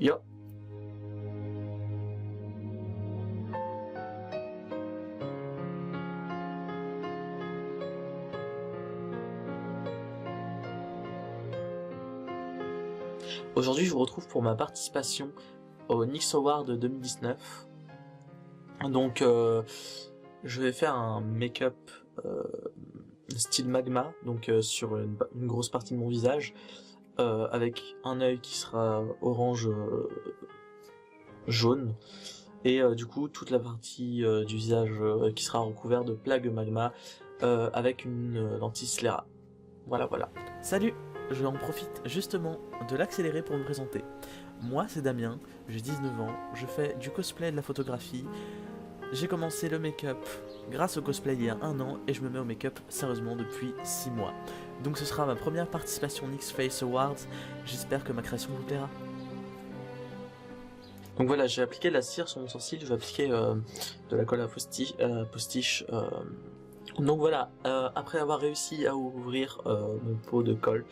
Yo. Aujourd'hui, je vous retrouve pour ma participation au NYX Award 2019. Donc, je vais faire un make-up style magma, donc sur une grosse partie de mon visage, avec un œil qui sera orange jaune, et du coup toute la partie du visage qui sera recouvert de plaques magma avec une lentille scléra. Voilà. Salut, je en profite justement de l'accélérer pour me présenter. Moi c'est Damien, j'ai 19 ans, je fais du cosplay et de la photographie. J'ai commencé le make-up grâce au cosplay il y a 1 an et je me mets au make-up sérieusement depuis 6 mois. Donc ce sera ma première participation au NYX Face Awards, j'espère que ma création vous plaira. Donc voilà, j'ai appliqué de la cire sur mon sourcil, je vais appliquer de la colle à postiche. Donc voilà, après avoir réussi à ouvrir mon pot de colle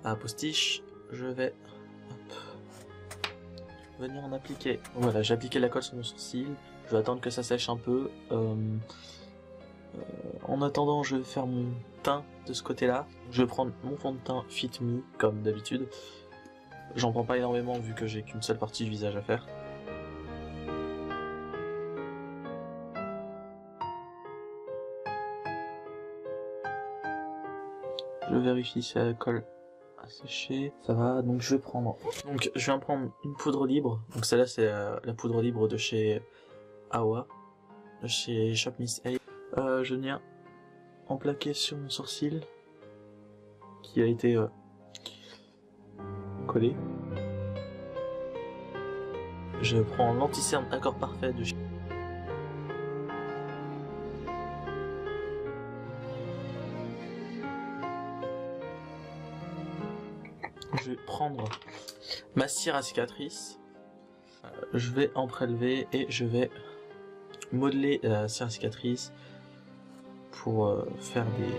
à postiche, je vais venir en appliquer. Voilà, j'ai appliqué la colle sur mon sourcil, je vais attendre que ça sèche un peu. En attendant, je vais faire mon teint de ce côté-là. Je vais prendre mon fond de teint Fit Me, comme d'habitude. J'en prends pas énormément vu que j'ai qu'une seule partie du visage à faire. Je vérifie si la colle a séché. Ça va, donc je vais prendre... Donc je viens prendre une poudre libre. Donc celle-là c'est la poudre libre de chez Awa, de chez Shop Miss A. Je viens en plaquer sur mon sourcil qui a été collé. Je prends l'anti-cerne Accord Parfait de chez... Je vais prendre ma cire à cicatrice, je vais en prélever et je vais modeler la cire à cicatrice pour faire des...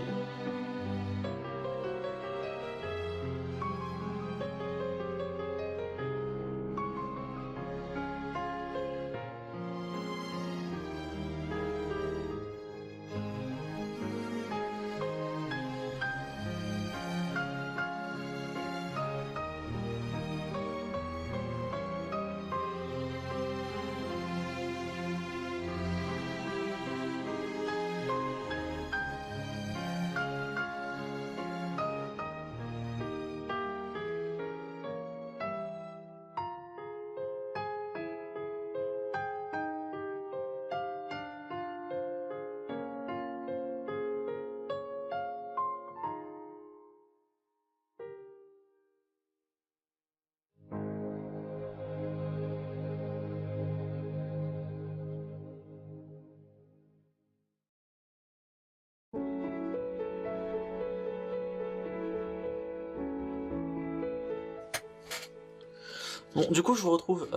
Bon, du coup je vous retrouve,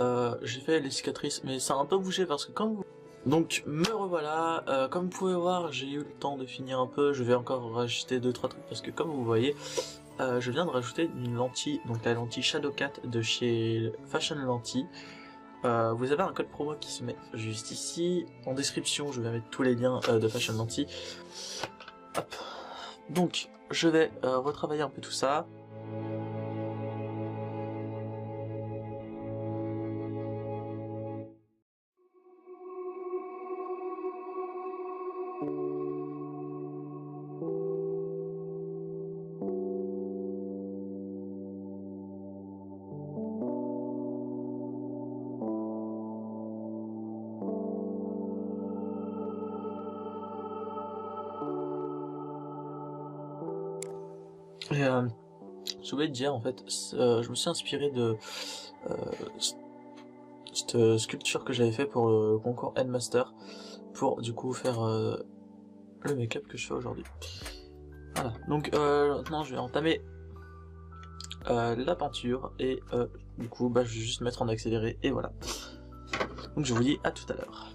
j'ai fait les cicatrices, mais ça a un peu bougé parce que comme vous... Donc me revoilà, comme vous pouvez voir, j'ai eu le temps de finir un peu, je vais encore rajouter 2-3 trucs parce que comme vous voyez, je viens de rajouter une lentille, donc la lentille Shadowcat de chez Fashion Lentille. Vous avez un code promo qui se met juste ici, en description je vais mettre tous les liens de Fashion Lentille. Hop. Donc je vais retravailler un peu tout ça. Et je voulais te dire en fait, je me suis inspiré de cette sculpture que j'avais fait pour le concours Headmaster pour du coup faire le make-up que je fais aujourd'hui. Voilà, donc maintenant je vais entamer la peinture et du coup bah, je vais juste mettre en accéléré et voilà. Donc je vous dis à tout à l'heure.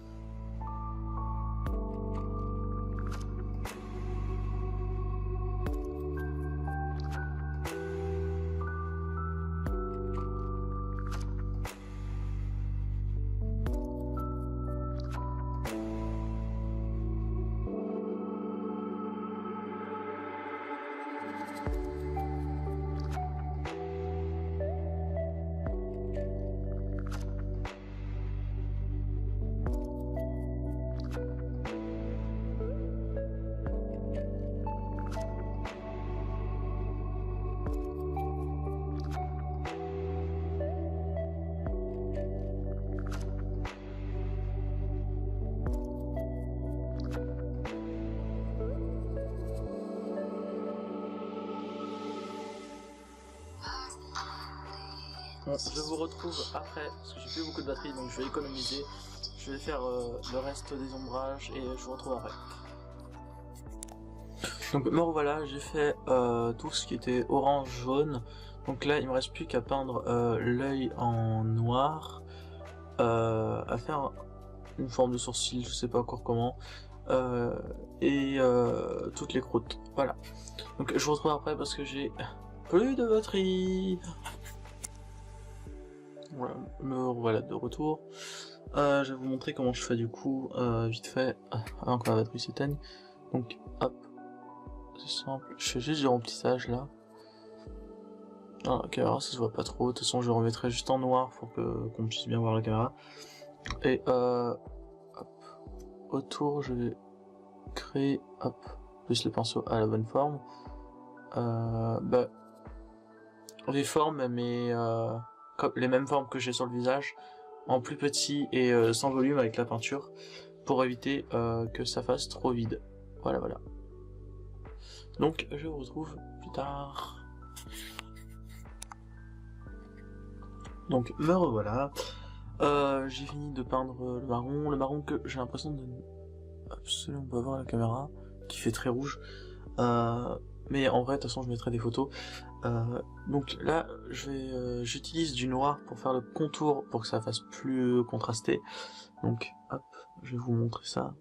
Bon, je vous retrouve après, parce que j'ai plus beaucoup de batterie, donc je vais économiser. Je vais faire le reste des ombrages et je vous retrouve après. Donc me revoilà, j'ai fait tout ce qui était orange, jaune. Donc là, il me reste plus qu'à peindre l'œil en noir, à faire une forme de sourcil, je sais pas encore comment, et toutes les croûtes. Voilà. Donc je vous retrouve après parce que j'ai plus de batterie. Voilà, me revoilà de retour. Je vais vous montrer comment je fais du coup, vite fait, avant que la batterie s'éteigne. Donc hop, c'est simple, je fais juste du remplissage là. Ah, la caméra ça se voit pas trop, de toute façon je remettrai juste en noir pour qu'on puisse bien voir la caméra. Et hop, autour je vais créer, hop, plus le pinceau à la bonne forme. Les formes, mais comme les mêmes formes que j'ai sur le visage, en plus petit et sans volume avec la peinture, pour éviter que ça fasse trop vide. Voilà. Donc je vous retrouve plus tard. Donc me revoilà. J'ai fini de peindre le marron que j'ai l'impression de absolument pas voir à la caméra, qui fait très rouge. Mais en vrai, de toute façon, je mettrai des photos. Donc là, j'utilise du noir pour faire le contour, pour que ça fasse plus contrasté. Donc, hop, je vais vous montrer ça.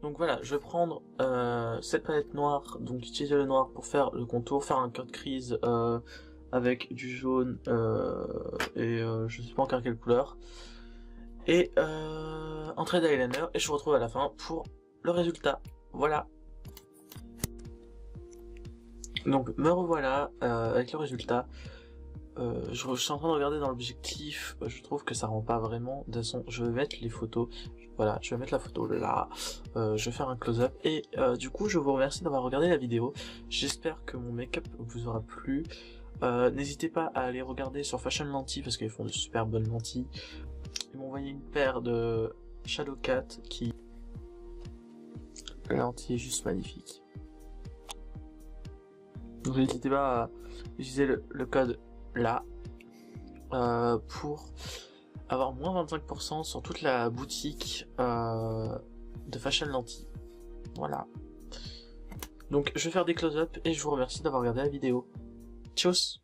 Donc voilà, je vais prendre cette palette noire, donc utiliser le noir pour faire le contour, faire un cut crease avec du jaune et je sais pas encore quelle couleur, et un trait d'eyeliner, et je vous retrouve à la fin pour le résultat. Voilà. Donc me revoilà avec le résultat. Je suis en train de regarder dans l'objectif, je trouve que ça rend pas vraiment. De toute façon, je vais mettre les photos. Voilà, je vais mettre la photo là. Je vais faire un close-up. Et du coup, je vous remercie d'avoir regardé la vidéo. J'espère que mon make-up vous aura plu. N'hésitez pas à aller regarder sur Fashion Lentilles parce qu'ils font de super bonnes lentilles. Ils m'ont envoyé une paire de Shadow Cat qui... La lentille est juste magnifique. Donc n'hésitez pas à utiliser le code là pour avoir moins 25% sur toute la boutique de Fashion Lentilles. Voilà. Donc je vais faire des close-up et je vous remercie d'avoir regardé la vidéo. Tchuss!